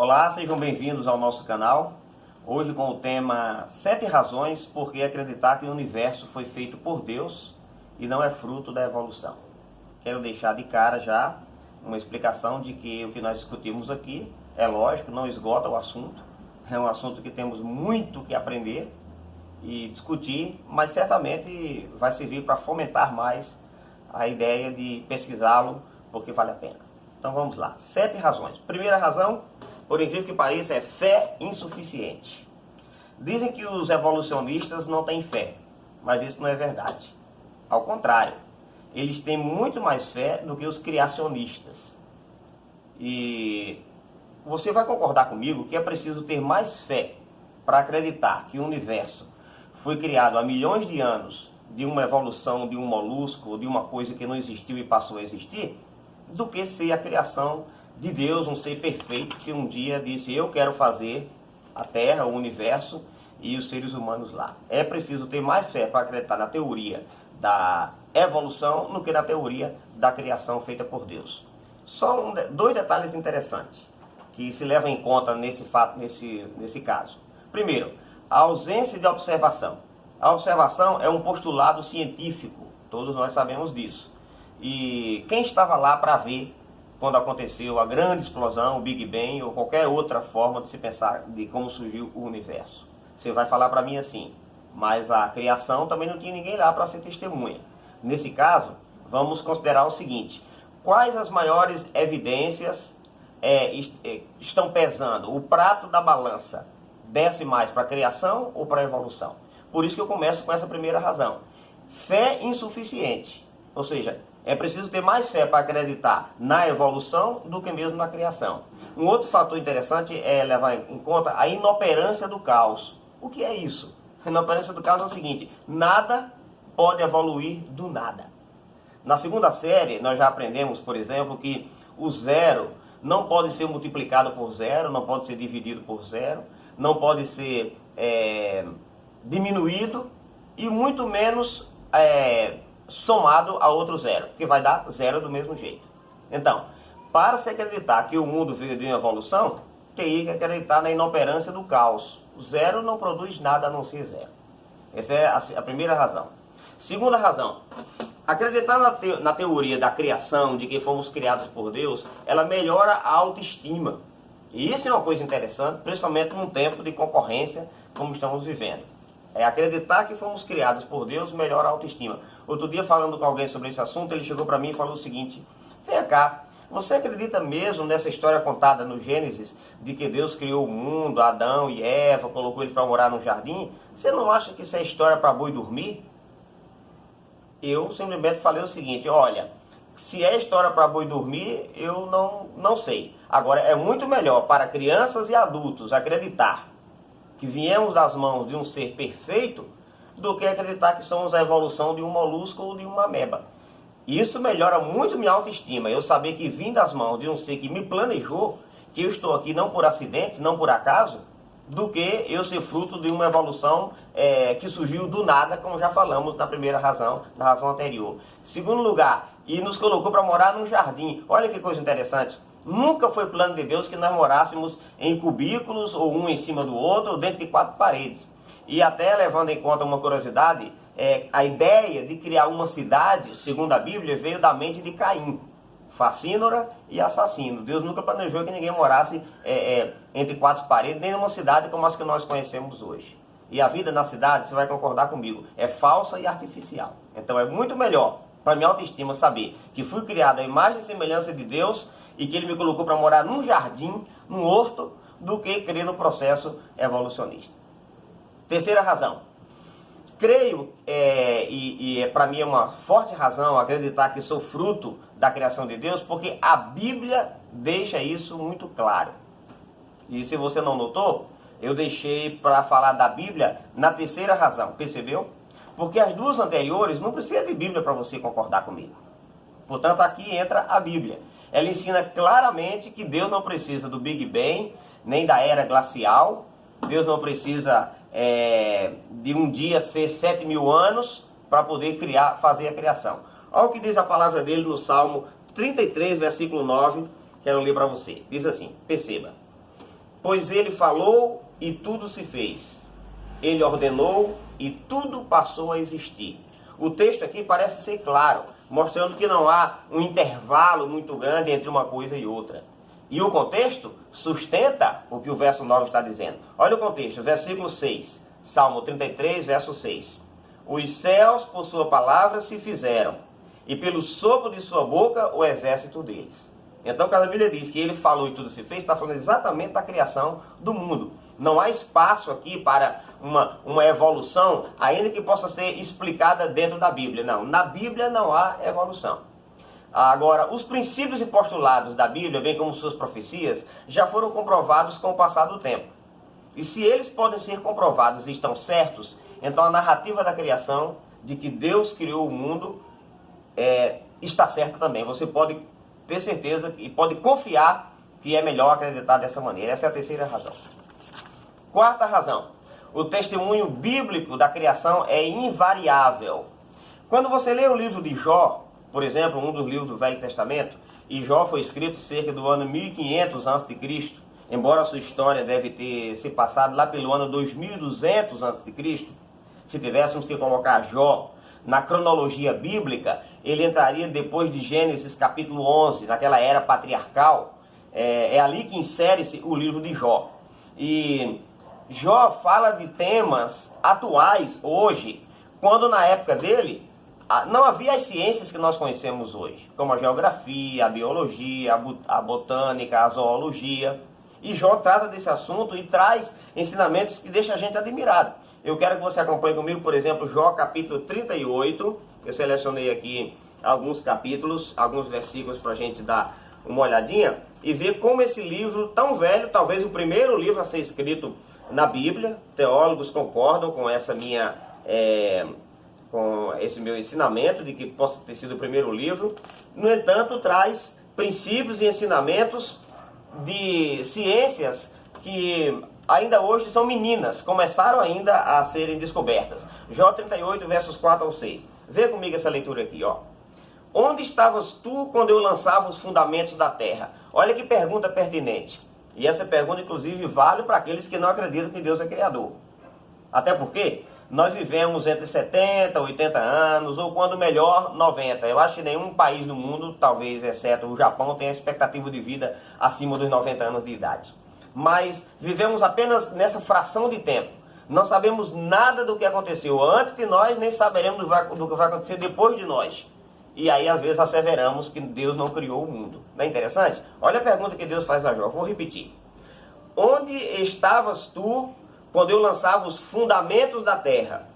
Olá, sejam bem-vindos ao nosso canal. Hoje com o tema 7 razões por que acreditar que o universo foi feito por Deus e não é fruto da evolução. Quero deixar de cara já uma explicação de que o que nós discutimos aqui, é lógico, não esgota o assunto. É um assunto que temos muito que aprender e discutir, mas certamente vai servir para fomentar mais a ideia de pesquisá-lo, porque vale a pena. Então vamos lá, 7 razões. Primeira razão, por incrível que pareça, é fé insuficiente. Dizem que os evolucionistas não têm fé, mas isso não é verdade. Ao contrário, eles têm muito mais fé do que os criacionistas. E você vai concordar comigo que é preciso ter mais fé para acreditar que o universo foi criado há milhões de anos de uma evolução de um molusco, de uma coisa que não existiu e passou a existir, do que ser a criação de Deus, um ser perfeito que um dia disse: eu quero fazer a Terra, o universo e os seres humanos lá. É preciso ter mais fé para acreditar na teoria da evolução do que na teoria da criação feita por Deus. Só dois detalhes interessantes que se levam em conta nesse caso. Primeiro, a ausência de observação. A observação é um postulado científico, todos nós sabemos disso. E quem estava lá para ver quando aconteceu a grande explosão, o Big Bang, ou qualquer outra forma de se pensar de como surgiu o universo? Você vai falar para mim assim, mas a criação também não tinha ninguém lá para ser testemunha. Nesse caso, vamos considerar o seguinte: quais as maiores evidências estão pesando? O prato da balança desce mais para a criação ou para a evolução? Por isso que eu começo com essa primeira razão. Fé insuficiente, ou seja, é preciso ter mais fé para acreditar na evolução do que mesmo na criação. Um outro fator interessante é levar em conta a inoperância do caos. O que é isso? A inoperância do caos é o seguinte: nada pode evoluir do nada. Na segunda série, nós já aprendemos, por exemplo, que o zero não pode ser multiplicado por zero, não pode ser dividido por zero, não pode ser diminuído e muito menos somado a outro zero, que vai dar zero do mesmo jeito. Então, para se acreditar que o mundo veio de uma evolução, teria que acreditar na inoperância do caos. O zero não produz nada a não ser zero. Essa é a primeira razão. Segunda razão, acreditar na teoria da criação, de que fomos criados por Deus, ela melhora a autoestima. E isso é uma coisa interessante, principalmente num tempo de concorrência como estamos vivendo. Acreditar que fomos criados por Deus melhora a autoestima. Outro dia, falando com alguém sobre esse assunto, ele chegou para mim e falou o seguinte: vem cá, você acredita mesmo nessa história contada no Gênesis, de que Deus criou o mundo, Adão e Eva, colocou eles para morar num jardim? Você não acha que isso é história para boi dormir? Eu simplesmente falei o seguinte: olha, se é história para boi dormir, eu não sei. Agora, é muito melhor para crianças e adultos acreditar que viemos das mãos de um ser perfeito do que acreditar que somos a evolução de um molusco ou de uma ameba. Isso melhora muito minha autoestima, eu saber que vim das mãos de um ser que me planejou, que eu estou aqui não por acidente, não por acaso, do que eu ser fruto de uma evolução que surgiu do nada, como já falamos na primeira razão, na razão anterior. Segundo lugar, e nos colocou para morar num jardim. Olha que coisa interessante. Nunca foi plano de Deus que nós morássemos em cubículos, ou um em cima do outro, ou dentro de 4 paredes. E até levando em conta uma curiosidade, a ideia de criar uma cidade, segundo a Bíblia, veio da mente de Caim, facínora e assassino. Deus nunca planejou que ninguém morasse entre 4 paredes, nem numa cidade como as que nós conhecemos hoje. E a vida na cidade, você vai concordar comigo, é falsa e artificial. Então é muito melhor para minha autoestima saber que fui criado à imagem e semelhança de Deus e que Ele me colocou para morar num jardim, num horto, do que crer no processo evolucionista. Terceira razão. Creio, para mim é uma forte razão acreditar que sou fruto da criação de Deus, porque a Bíblia deixa isso muito claro. E se você não notou, eu deixei para falar da Bíblia na terceira razão, percebeu? Porque as duas anteriores não precisa de Bíblia para você concordar comigo. Portanto, aqui entra a Bíblia. Ela ensina claramente que Deus não precisa do Big Bang, nem da era glacial. Deus não precisa de um dia ser 7.000 anos para poder fazer a criação. Olha o que diz a palavra dele no Salmo 33, versículo 9, quero ler para você. Diz assim, perceba: Pois ele falou e tudo se fez. Ele ordenou e tudo passou a existir. O texto aqui parece ser claro, mostrando que não há um intervalo muito grande entre uma coisa e outra. E o contexto sustenta o que o verso 9 está dizendo. Olha o contexto, versículo 6, Salmo 33, verso 6. Os céus por sua palavra se fizeram, e pelo sopro de sua boca o exército deles. Então, quando a Bíblia diz que ele falou e tudo se fez, está falando exatamente da criação do mundo. Não há espaço aqui para uma evolução, ainda que possa ser explicada dentro da Bíblia. Não, na Bíblia não há evolução. Agora, os princípios e postulados da Bíblia, bem como suas profecias, já foram comprovados com o passar do tempo. E se eles podem ser comprovados e estão certos, então a narrativa da criação, de que Deus criou o mundo, está certa também. Você pode ter certeza e pode confiar que é melhor acreditar dessa maneira. Essa é a terceira razão. Quarta razão. O testemunho bíblico da criação é invariável. Quando você lê o livro de Jó, por exemplo, um dos livros do Velho Testamento, e Jó foi escrito cerca do ano 1500 a.C., embora a sua história deve ter se passado lá pelo ano 2200 a.C., se tivéssemos que colocar Jó na cronologia bíblica, ele entraria depois de Gênesis capítulo 11, naquela era patriarcal. É ali que insere-se o livro de Jó. E Jó fala de temas atuais hoje, quando na época dele não havia as ciências que nós conhecemos hoje, como a geografia, a biologia, a botânica, a zoologia. E Jó trata desse assunto e traz ensinamentos que deixam a gente admirado. Eu quero que você acompanhe comigo, por exemplo, Jó capítulo 38. Eu selecionei aqui alguns capítulos, alguns versículos para a gente dar uma olhadinha e ver como esse livro tão velho, talvez o primeiro livro a ser escrito na Bíblia, teólogos concordam com essa com esse meu ensinamento de que possa ter sido o primeiro livro. No entanto, traz princípios e ensinamentos de ciências que ainda hoje são meninas, começaram ainda a serem descobertas. Jó 38, versos 4 ao 6. Vê comigo essa leitura aqui, ó. Onde estavas tu quando eu lançava os fundamentos da terra? Olha que pergunta pertinente. E essa pergunta, inclusive, vale para aqueles que não acreditam que Deus é criador. Até porque nós vivemos entre 70, 80 anos, ou quando melhor, 90. Eu acho que nenhum país do mundo, talvez exceto o Japão, tem a expectativa de vida acima dos 90 anos de idade. Mas vivemos apenas nessa fração de tempo. Não sabemos nada do que aconteceu antes de nós, nem saberemos do que vai acontecer depois de nós. E aí, às vezes, asseveramos que Deus não criou o mundo. Não é interessante? Olha a pergunta que Deus faz a Jó. Vou repetir. Onde estavas tu quando eu lançava os fundamentos da terra?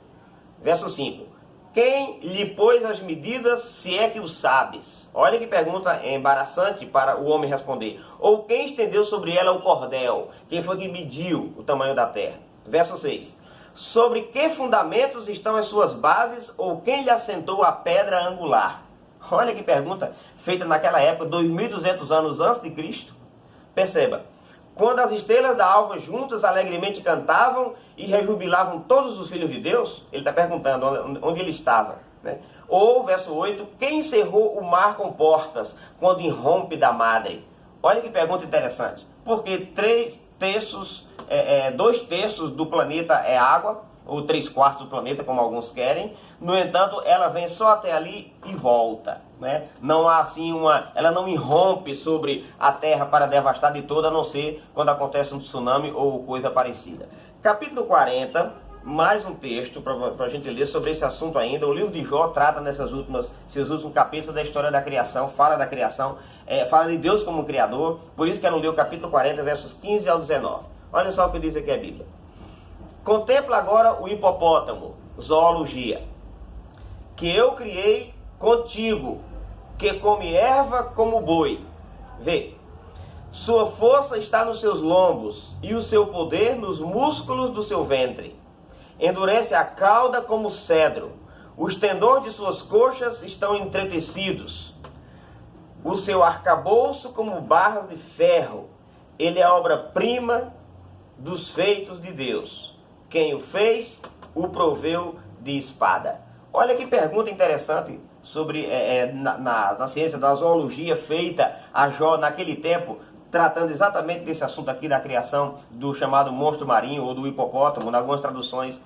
Verso 5. Quem lhe pôs as medidas, se é que o sabes? Olha que pergunta embaraçante para o homem responder. Ou quem estendeu sobre ela o cordel? Quem foi que mediu o tamanho da terra? Verso 6. Sobre que fundamentos estão as suas bases? Ou quem lhe assentou a pedra angular? Olha que pergunta feita naquela época, 2.200 anos antes de Cristo. Perceba. Quando as estrelas da alva juntas alegremente cantavam e rejubilavam todos os filhos de Deus, ele está perguntando onde ele estava, né? Ou, verso 8, quem cerrou o mar com portas quando irrompe da madre? Olha que pergunta interessante. Porque 2/3 do planeta é água, ou 3/4 do planeta, como alguns querem. No entanto, ela vem só até ali e volta, né? Não há assim ela não irrompe sobre a terra para devastar de toda, a não ser quando acontece um tsunami ou coisa parecida. Capítulo 40, mais um texto para a gente ler sobre esse assunto ainda. O livro de Jó trata esses últimos capítulos da história da criação, fala da criação, fala de Deus como Criador. Por isso quero ler o capítulo 40, versos 15 ao 19. Olha só o que diz aqui a Bíblia. Contempla agora o hipopótamo, zoologia, que eu criei contigo, que come erva como boi. Vê, sua força está nos seus lombos e o seu poder nos músculos do seu ventre. Endurece a cauda como cedro, os tendões de suas coxas estão entretecidos. O seu arcabouço como barras de ferro. Ele é a obra-prima dos feitos de Deus. Quem o fez, o proveu de espada. Olha que pergunta interessante sobre na ciência da zoologia feita a Jó naquele tempo, tratando exatamente desse assunto aqui da criação do chamado monstro marinho ou do hipopótamo. Em algumas traduções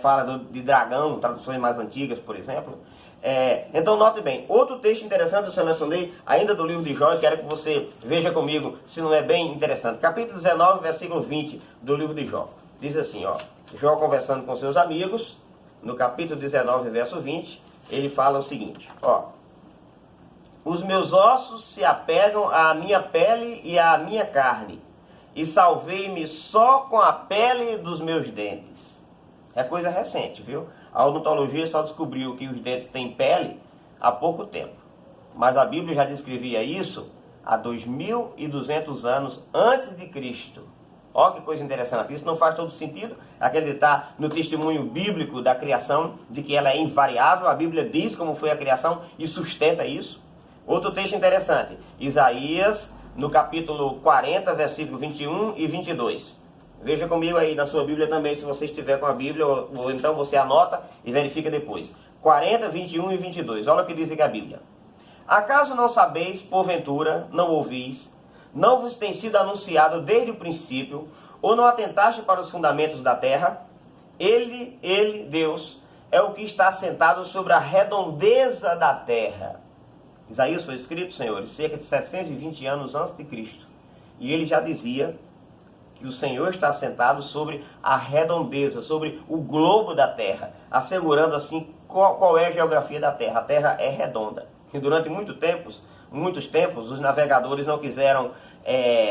fala de dragão, traduções mais antigas, por exemplo. Então note bem, outro texto interessante eu selecionei ainda do livro de Jó, e quero que você veja comigo se não é bem interessante. Capítulo 19, versículo 20 do livro de Jó. Diz assim, ó, Jó conversando com seus amigos, no capítulo 19, verso 20, ele fala o seguinte, ó: os meus ossos se apegam à minha pele e à minha carne, e salvei-me só com a pele dos meus dentes. É coisa recente, viu? A odontologia só descobriu que os dentes têm pele há pouco tempo. Mas a Bíblia já descrevia isso há 2.200 anos antes de Cristo. Olha que coisa interessante. Isso não faz todo sentido acreditar no testemunho bíblico da criação, de que ela é invariável. A Bíblia diz como foi a criação e sustenta isso. Outro texto interessante, Isaías, no capítulo 40, versículo 21 e 22. Veja comigo aí na sua Bíblia também, se você estiver com a Bíblia, ou então você anota e verifica depois. 40, 21 e 22. Olha o que diz aqui a Bíblia. Acaso não sabeis, porventura, não ouvis, não vos tem sido anunciado desde o princípio, ou não atentaste para os fundamentos da terra? Ele, Deus, é o que está assentado sobre a redondeza da terra. Isaías foi escrito, senhores, cerca de 720 anos antes de Cristo. E ele já dizia que o Senhor está assentado sobre a redondeza, sobre o globo da terra, assegurando assim qual é a geografia da terra. A terra é redonda. E durante muitos tempos, os navegadores não quiseram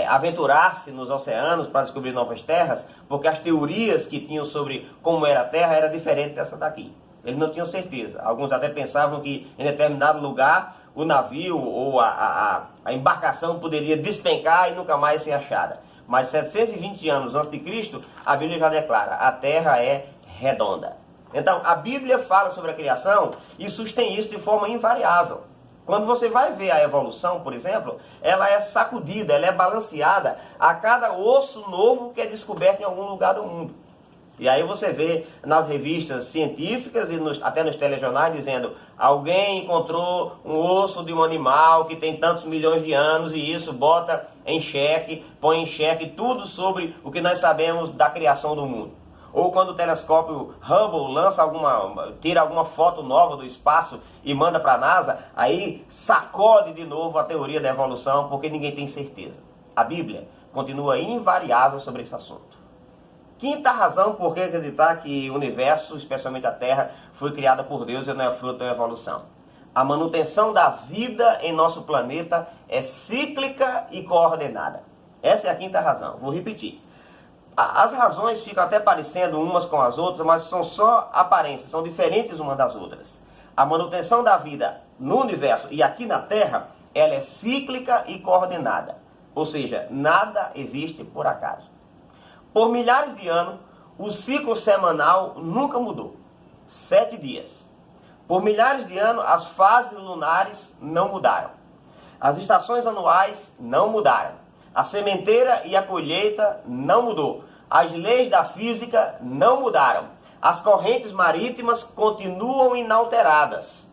aventurar-se nos oceanos para descobrir novas terras, porque as teorias que tinham sobre como era a terra era diferente dessa daqui. Eles não tinham certeza. Alguns até pensavam que em determinado lugar o navio ou a embarcação poderia despencar e nunca mais ser achada. Mas 720 anos antes de Cristo, a Bíblia já declara, a terra é redonda. Então, a Bíblia fala sobre a criação e sustém isso de forma invariável. Quando você vai ver a evolução, por exemplo, ela é sacudida, ela é balanceada a cada osso novo que é descoberto em algum lugar do mundo. E aí você vê nas revistas científicas e até nos telejornais dizendo: alguém encontrou um osso de um animal que tem tantos milhões de anos, e isso bota em xeque, põe em xeque tudo sobre o que nós sabemos da criação do mundo. Ou quando o telescópio Hubble tira alguma foto nova do espaço e manda para a NASA, aí sacode de novo a teoria da evolução, porque ninguém tem certeza. A Bíblia continua invariável sobre esse assunto. Quinta razão por que acreditar que o universo, especialmente a Terra, foi criada por Deus e não é fruto da evolução. A manutenção da vida em nosso planeta é cíclica e coordenada. Essa é a quinta razão. Vou repetir. As razões ficam até parecendo umas com as outras, mas são só aparências, são diferentes umas das outras. A manutenção da vida no universo e aqui na Terra, ela é cíclica e coordenada. Ou seja, nada existe por acaso. Por milhares de anos, o ciclo semanal nunca mudou. 7 dias. Por milhares de anos, as fases lunares não mudaram. As estações anuais não mudaram. A sementeira e a colheita não mudou. As leis da física não mudaram. As correntes marítimas continuam inalteradas.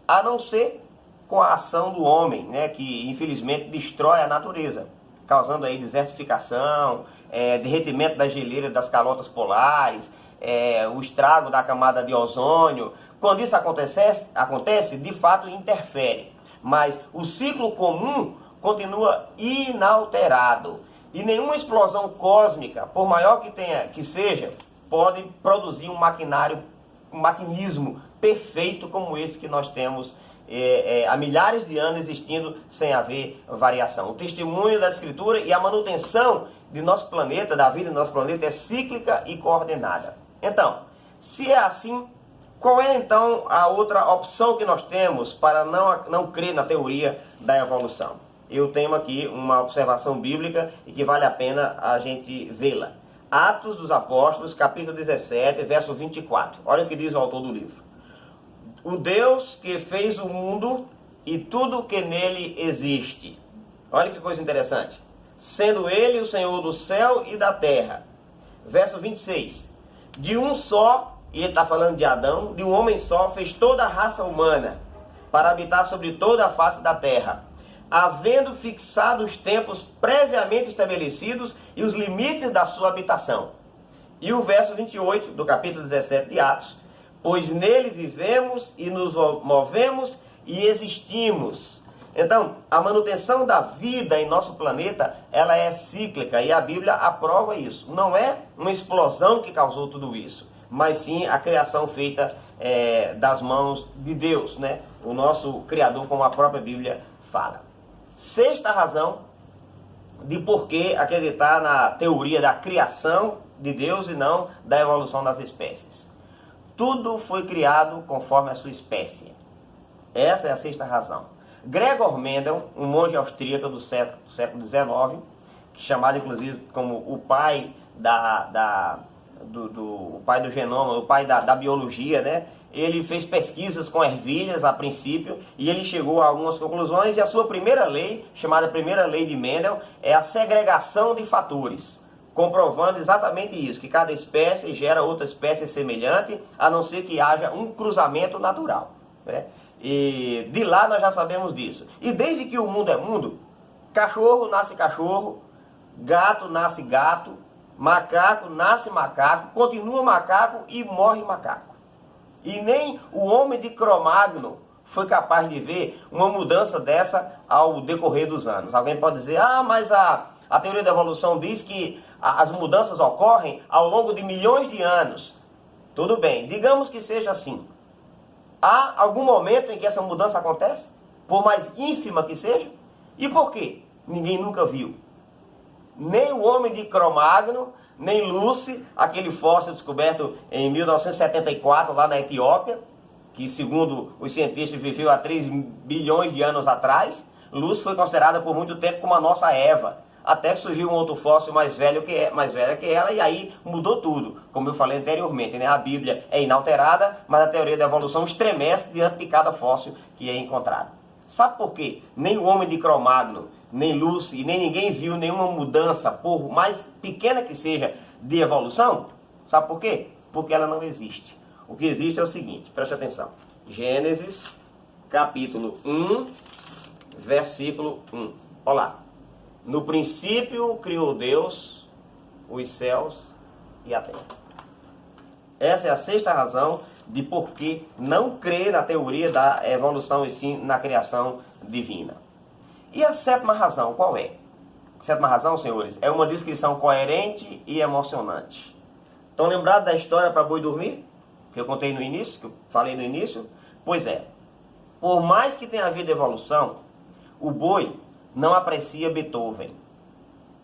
A não ser com a ação do homem, né, que infelizmente destrói a natureza, causando aí desertificação, derretimento das geleiras das calotas polares, o estrago da camada de ozônio. Quando isso acontece, de fato interfere. Mas o ciclo comum continua inalterado. E nenhuma explosão cósmica, por maior que seja, pode produzir um maquinismo perfeito como esse que nós temos há milhares de anos existindo sem haver variação. O testemunho da Escritura e a manutenção de nosso planeta, da vida do nosso planeta, é cíclica e coordenada. Então, se é assim, qual é então a outra opção que nós temos para não crer na teoria da evolução? Eu tenho aqui uma observação bíblica e que vale a pena a gente vê-la. Atos dos Apóstolos, capítulo 17, verso 24. Olha o que diz o autor do livro. O Deus que fez o mundo e tudo o que nele existe. Olha que coisa interessante. Sendo ele o Senhor do céu e da terra. Verso 26. De um só, e ele está falando de Adão, de um homem só, fez toda a raça humana, para habitar sobre toda a face da terra. havendo fixado os tempos previamente estabelecidos e os limites da sua habitação. E o verso 28 do capítulo 17 de Atos: pois nele vivemos e nos movemos e existimos. Então, a manutenção da vida em nosso planeta, ela é cíclica, e a Bíblia aprova isso. Não é uma explosão que causou tudo isso, mas sim a criação feita das mãos de Deus, né? O nosso Criador, como a própria Bíblia fala. Sexta razão de por que acreditar na teoria da criação de Deus e não da evolução das espécies. Tudo foi criado conforme a sua espécie. Essa é a sexta razão. Gregor Mendel, um monge austríaco do século XIX, chamado inclusive como o pai o pai do genoma, o pai da biologia, né? Ele fez pesquisas com ervilhas a princípio e ele chegou a algumas conclusões, e a sua primeira lei, chamada Primeira Lei de Mendel, é a segregação de fatores, comprovando exatamente isso, que cada espécie gera outra espécie semelhante, a não ser que haja um cruzamento natural, né? E de lá nós já sabemos disso. E desde que o mundo é mundo, cachorro nasce cachorro, gato nasce gato, macaco nasce macaco, continua macaco e morre macaco. E nem o homem de Cro-Magnon foi capaz de ver uma mudança dessa ao decorrer dos anos. Alguém pode dizer, mas a teoria da evolução diz que as mudanças ocorrem ao longo de milhões de anos. Tudo bem, digamos que seja assim. Há algum momento em que essa mudança acontece? Por mais ínfima que seja? E por quê? Ninguém nunca viu. Nem o homem de Cro-Magnon, nem Lucy, aquele fóssil descoberto em 1974 lá na Etiópia, que segundo os cientistas viveu há 3 bilhões de anos atrás. Lucy foi considerada por muito tempo como a nossa Eva, até que surgiu um outro fóssil mais velha que ela, e aí mudou tudo. Como eu falei anteriormente, né? A Bíblia é inalterada, mas a teoria da evolução estremece diante de cada fóssil que é encontrado. Sabe por quê? Nem o homem de Cro-Magnon, nem Lucy, nem ninguém viu nenhuma mudança, por mais pequena que seja, de evolução? Sabe por quê? Porque ela não existe. O que existe é o seguinte, preste atenção. Gênesis, capítulo 1, versículo 1. Olha lá. No princípio criou Deus os céus e a terra. Essa é a sexta razão de por que não crer na teoria da evolução e sim na criação divina. E a sétima razão, qual é? A sétima razão, senhores, é uma descrição coerente e emocionante. Estão lembrados da história para boi dormir? Que eu contei no início, que eu falei no início? Pois é. Por mais que tenha havido evolução, o boi não aprecia Beethoven.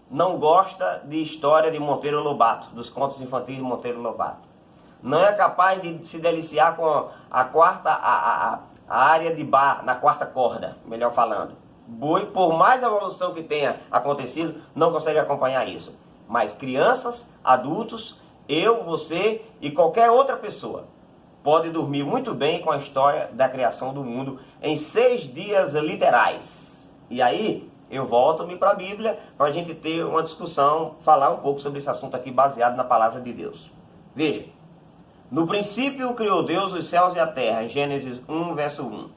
Não gosta de história de Monteiro Lobato, dos contos infantis de Monteiro Lobato. Não é capaz de se deliciar com a área de Bach, na quarta corda, melhor falando. Boi, por mais evolução que tenha acontecido, não consegue acompanhar isso. Mas crianças, adultos, eu, você e qualquer outra pessoa pode dormir muito bem com a história da criação do mundo em 6 dias literais. E aí, eu volto-me para a Bíblia para a gente ter uma discussão, falar um pouco sobre esse assunto aqui baseado na palavra de Deus. Veja, no princípio criou Deus os céus e a terra, Gênesis 1, verso 1.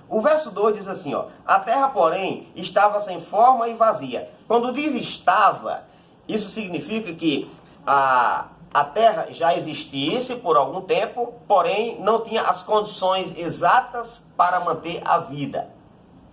O verso 2 diz assim, a terra, porém, estava sem forma e vazia. Quando diz estava, isso significa que a terra já existisse por algum tempo, porém não tinha as condições exatas para manter a vida.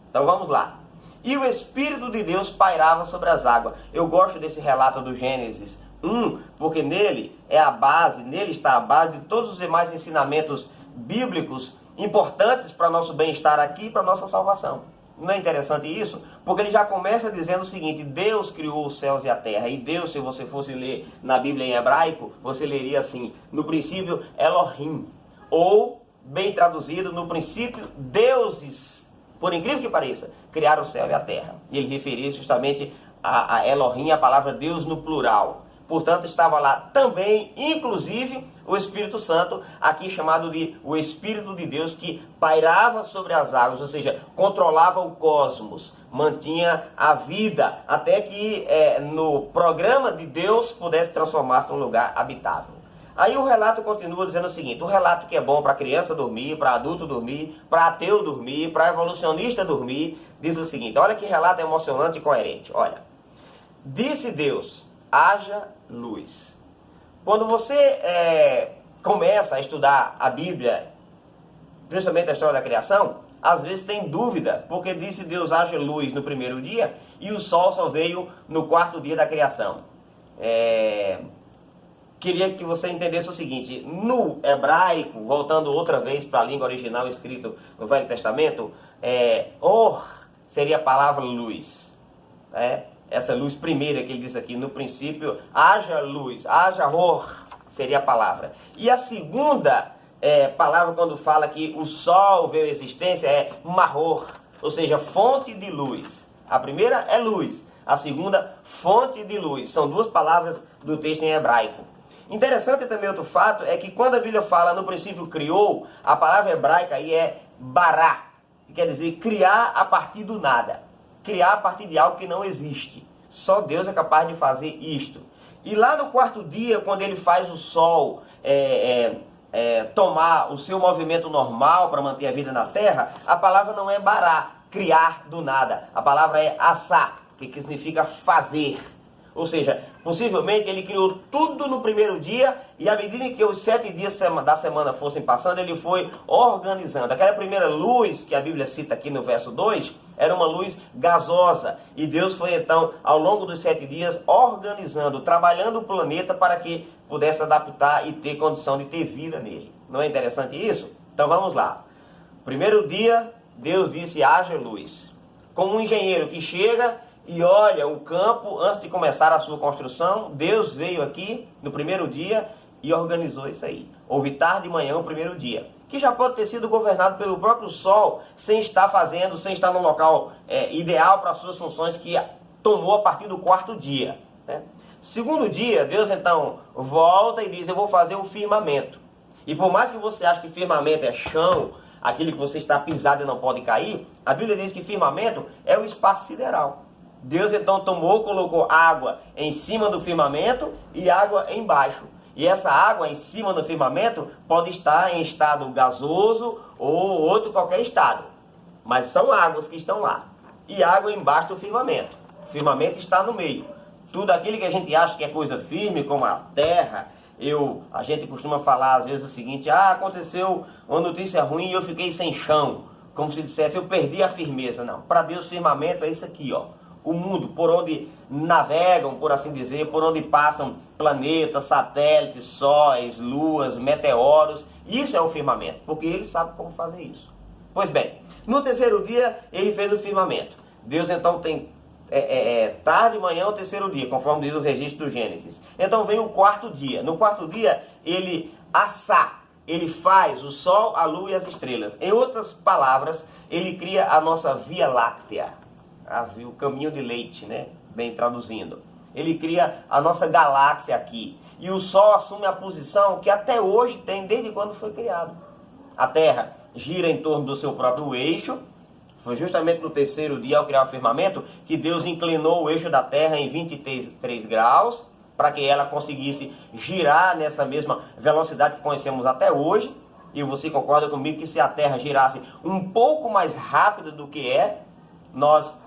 Então vamos lá. E o Espírito de Deus pairava sobre as águas. Eu gosto desse relato do Gênesis 1, porque nele está a base de todos os demais ensinamentos bíblicos importantes para nosso bem-estar aqui e para nossa salvação. Não é interessante isso? Porque ele já começa dizendo o seguinte, Deus criou os céus e a terra. E Deus, se você fosse ler na Bíblia em hebraico, você leria assim, no princípio Elohim. Ou, bem traduzido, no princípio deuses. Por incrível que pareça, criaram o céu e a terra. E ele referia justamente a Elohim, a palavra Deus no plural. Portanto, estava lá também, inclusive, o Espírito Santo, aqui chamado de o Espírito de Deus, que pairava sobre as águas, ou seja, controlava o cosmos, mantinha a vida, até que no programa de Deus pudesse transformar-se num lugar habitável. Aí o relato continua dizendo o seguinte: o relato que é bom para criança dormir, para adulto dormir, para ateu dormir, para evolucionista dormir, diz o seguinte, olha que relato emocionante e coerente. Olha, disse Deus, haja luz. Quando você começa a estudar a Bíblia, principalmente a história da criação, às vezes tem dúvida, porque disse Deus haja luz no primeiro dia e o sol só veio no quarto dia da criação. Queria que você entendesse o seguinte, no hebraico, voltando outra vez para a língua original escrito no Velho Testamento, or seria a palavra luz. Essa luz primeira que ele diz aqui, no princípio, haja luz, haja or, seria a palavra. E a segunda palavra quando fala que o sol veio à existência é mahor, ou seja, fonte de luz. A primeira é luz, a segunda, fonte de luz. São duas palavras do texto em hebraico. Interessante também outro fato é que quando a Bíblia fala no princípio criou, a palavra hebraica aí é bará, que quer dizer criar a partir do nada, criar a partir de algo que não existe. Só Deus é capaz de fazer isto. E lá no quarto dia, quando ele faz o sol tomar o seu movimento normal para manter a vida na terra, a palavra não é bará, criar do nada. A palavra é assá, que significa fazer. Ou seja, possivelmente ele criou tudo no primeiro dia e à medida que os 7 dias da semana fossem passando, ele foi organizando. Aquela primeira luz que a Bíblia cita aqui no verso 2, era uma luz gasosa. E Deus foi então, ao longo dos 7 dias, organizando, trabalhando o planeta para que pudesse adaptar e ter condição de ter vida nele. Não é interessante isso? Então vamos lá. Primeiro dia, Deus disse, haja luz. Como um engenheiro que chega e olha o campo antes de começar a sua construção, Deus veio aqui no primeiro dia e organizou isso aí. Houve tarde e manhã o primeiro dia, que já pode ter sido governado pelo próprio sol, sem estar fazendo, sem estar no local ideal para as suas funções que tomou a partir do quarto dia. Segundo dia, Deus então volta e diz, eu vou fazer o firmamento. E por mais que você ache que firmamento é chão, aquilo que você está pisado e não pode cair, a Bíblia diz que firmamento é o espaço sideral. Deus então colocou água em cima do firmamento e água embaixo. E essa água em cima do firmamento pode estar em estado gasoso ou outro qualquer estado. Mas são águas que estão lá. E água embaixo do firmamento. O firmamento está no meio. Tudo aquilo que a gente acha que é coisa firme, como a terra, a gente costuma falar às vezes o seguinte, aconteceu uma notícia ruim e eu fiquei sem chão. Como se dissesse, eu perdi a firmeza. Não, para Deus firmamento é isso aqui, ó. O mundo, por onde navegam, por assim dizer, por onde passam planetas, satélites, sóis, luas, meteoros. Isso é o firmamento, porque ele sabe como fazer isso. Pois bem, no terceiro dia, ele fez o firmamento. Deus então tem tarde, manhã, o terceiro dia, conforme diz o registro do Gênesis. Então vem o quarto dia. No quarto dia, ele ele faz o sol, a lua e as estrelas. Em outras palavras, ele cria a nossa Via Láctea. O caminho de leite, né? Bem traduzindo. Ele cria a nossa galáxia aqui. E o Sol assume a posição que até hoje tem desde quando foi criado. A Terra gira em torno do seu próprio eixo. Foi justamente no terceiro dia, ao criar o firmamento, que Deus inclinou o eixo da Terra em 23 graus, para que ela conseguisse girar nessa mesma velocidade que conhecemos até hoje. E você concorda comigo que se a Terra girasse um pouco mais rápido do que nós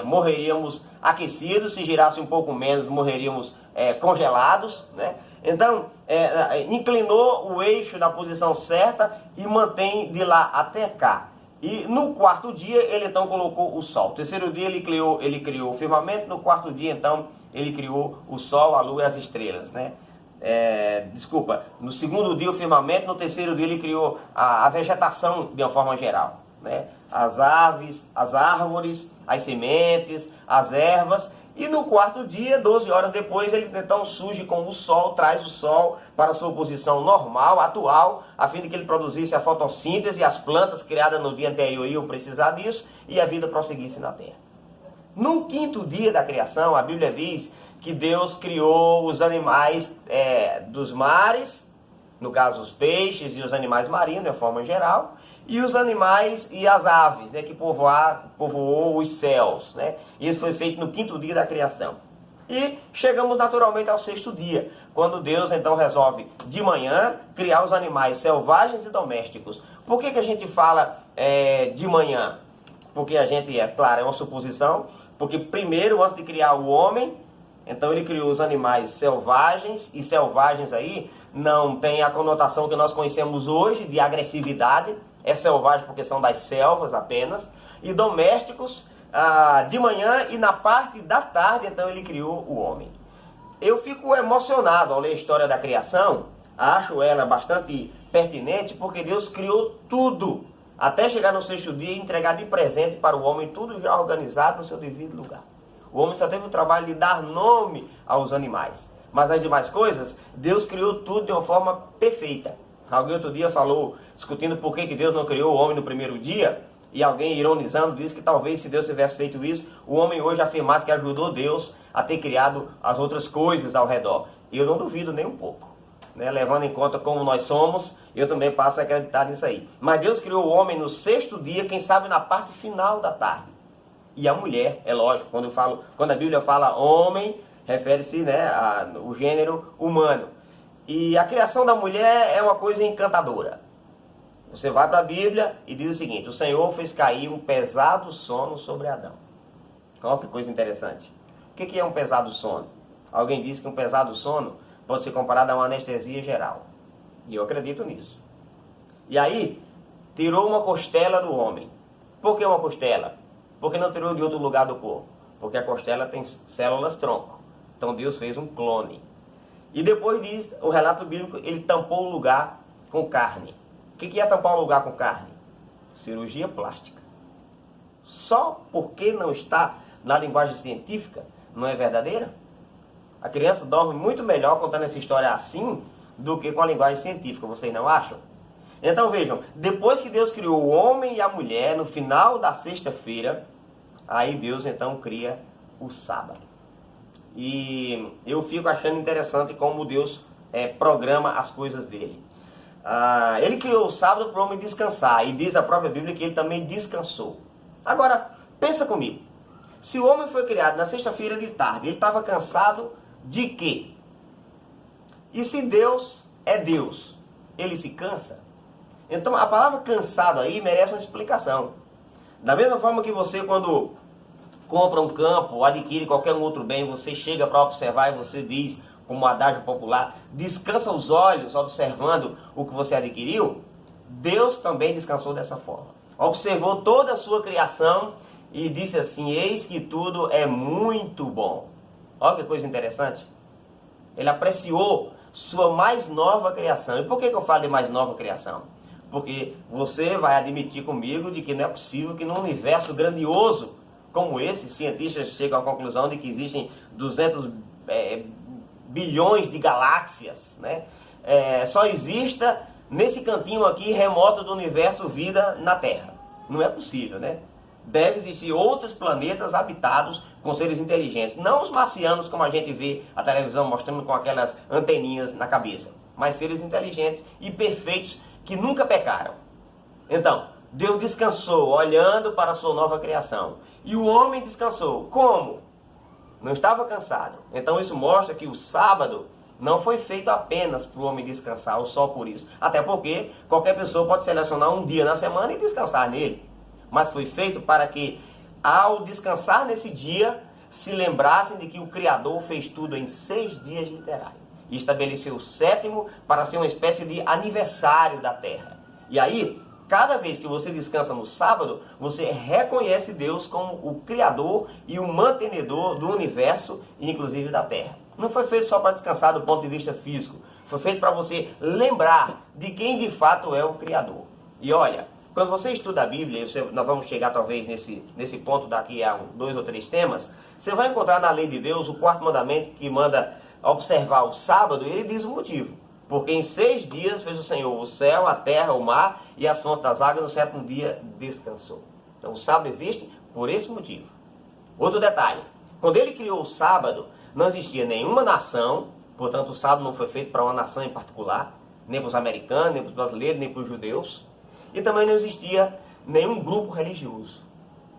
morreríamos aquecidos, se girasse um pouco menos, morreríamos congelados, né? Então, inclinou o eixo na posição certa e mantém de lá até cá. E no quarto dia, ele então colocou o sol. No terceiro dia, ele criou o firmamento. No quarto dia, então, ele criou o sol, a lua e as estrelas, né? No segundo dia, o firmamento. No terceiro dia, ele criou a vegetação de uma forma geral, né? As aves, as árvores, as sementes, as ervas. E no quarto dia, 12 horas depois, ele então surge com o sol, traz o sol para a sua posição normal, atual, a fim de que ele produzisse a fotossíntese, as plantas criadas no dia anterior iam precisar disso, e a vida prosseguisse na terra. No quinto dia da criação, a Bíblia diz que Deus criou os animais dos mares, no caso os peixes e os animais marinhos, de forma geral, e os animais e as aves, né, que povoou os céus, né? Isso foi feito no quinto dia da criação. E chegamos naturalmente ao sexto dia, quando Deus então resolve de manhã criar os animais selvagens e domésticos. Por que a gente fala de manhã? Porque a gente, claro, é uma suposição, porque primeiro, antes de criar o homem, então ele criou os animais selvagens, e selvagens aí não tem a conotação que nós conhecemos hoje de agressividade, é selvagem porque são das selvas apenas, e domésticos de manhã, e na parte da tarde então ele criou o homem. Eu fico emocionado ao ler a história da criação, acho ela bastante pertinente, porque Deus criou tudo, até chegar no sexto dia e entregar de presente para o homem, tudo já organizado no seu devido lugar. O homem só teve o trabalho de dar nome aos animais. Mas as demais coisas, Deus criou tudo de uma forma perfeita. Alguém outro dia falou, discutindo por que Deus não criou o homem no primeiro dia, e alguém ironizando disse que talvez se Deus tivesse feito isso, o homem hoje afirmasse que ajudou Deus a ter criado as outras coisas ao redor. E eu não duvido nem um pouco. Levando em conta como nós somos, eu também passo a acreditar nisso aí. Mas Deus criou o homem no sexto dia, quem sabe na parte final da tarde. E a mulher, é lógico, quando a Bíblia fala homem, refere-se ao gênero humano. E a criação da mulher é uma coisa encantadora. Você vai para a Bíblia e diz o seguinte: o Senhor fez cair um pesado sono sobre Adão. Olha que coisa interessante. O que é um pesado sono? Alguém disse que um pesado sono pode ser comparado a uma anestesia geral. E eu acredito nisso. E aí, tirou uma costela do homem. Por que uma costela? Porque não tirou de outro lugar do corpo? Porque a costela tem células tronco. Então Deus fez um clone. E depois diz, o relato bíblico, ele tampou o lugar com carne. O que é tampar um lugar com carne? Cirurgia plástica. Só porque não está na linguagem científica, não é verdadeira? A criança dorme muito melhor contando essa história assim do que com a linguagem científica, vocês não acham? Então vejam, depois que Deus criou o homem e a mulher, no final da sexta-feira, aí Deus então cria o sábado. E eu fico achando interessante como Deus programa as coisas dele. Ele criou o sábado para o homem descansar, e diz a própria Bíblia que ele também descansou. Agora, pensa comigo, se o homem foi criado na sexta-feira de tarde, ele estava cansado de quê? E se Deus é Deus, ele se cansa? Então a palavra cansado aí merece uma explicação. Da mesma forma que você, quando compra um campo ou adquire qualquer outro bem, você chega para observar e você diz, como adágio popular, descansa os olhos observando o que você adquiriu. Deus também descansou dessa forma. Observou toda a sua criação e disse assim: eis que tudo é muito bom. Olha que coisa interessante. Ele apreciou sua mais nova criação. E por que eu falo de mais nova criação? Porque você vai admitir comigo de que não é possível que num universo grandioso como esse, cientistas chegam à conclusão de que existem 200 bilhões de galáxias, só exista nesse cantinho aqui remoto do universo vida na Terra. Não é possível, Deve existir outros planetas habitados com seres inteligentes. Não os marcianos, como a gente vê a televisão mostrando com aquelas anteninhas na cabeça, mas seres inteligentes e perfeitos que nunca pecaram. Então, Deus descansou olhando para a sua nova criação. E o homem descansou. Como? Não estava cansado. Então isso mostra que o sábado não foi feito apenas para o homem descansar, ou só por isso. Até porque qualquer pessoa pode selecionar um dia na semana e descansar nele. Mas foi feito para que, ao descansar nesse dia, se lembrassem de que o Criador fez tudo em 6 dias literais. E estabeleceu o sétimo para ser uma espécie de aniversário da terra. E aí, cada vez que você descansa no sábado, você reconhece Deus como o Criador e o mantenedor do universo, inclusive da terra. Não foi feito só para descansar do ponto de vista físico. Foi feito para você lembrar de quem de fato é o Criador. E olha, quando você estuda a Bíblia, nós vamos chegar talvez nesse ponto daqui a 2 ou 3 temas, você vai encontrar na lei de Deus o 4º mandamento que manda observar o sábado, e ele diz o motivo. Porque em 6 dias fez o Senhor o céu, a terra, o mar e as fontes das águas, no 7º dia descansou. Então o sábado existe por esse motivo. Outro detalhe, quando ele criou o sábado, não existia nenhuma nação, portanto o sábado não foi feito para uma nação em particular, nem para os americanos, nem para os brasileiros, nem para os judeus. E também não existia nenhum grupo religioso,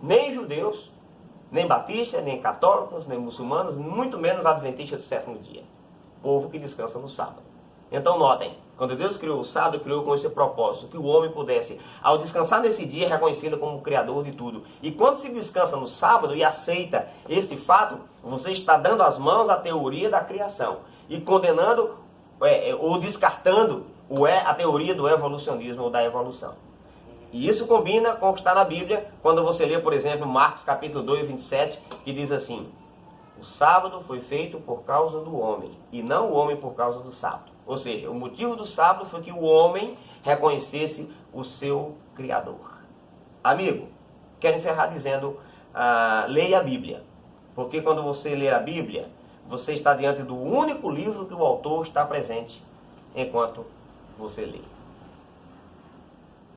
nem judeus, Nem batistas, nem católicos, nem muçulmanos, muito menos adventistas do sétimo dia. Povo que descansa no sábado. Então notem, quando Deus criou o sábado, criou com esse propósito, que o homem pudesse, ao descansar nesse dia, reconhecê-lo como o Criador de tudo. E quando se descansa no sábado e aceita esse fato, você está dando as mãos à teoria da criação e condenando ou descartando a teoria do evolucionismo ou da evolução. E isso combina com o que está na Bíblia, quando você lê, por exemplo, Marcos capítulo 2, 27, que diz assim: o sábado foi feito por causa do homem, e não o homem por causa do sábado. Ou seja, o motivo do sábado foi que o homem reconhecesse o seu Criador. Amigo, quero encerrar dizendo, leia a Bíblia. Porque quando você lê a Bíblia, você está diante do único livro que o autor está presente enquanto você lê.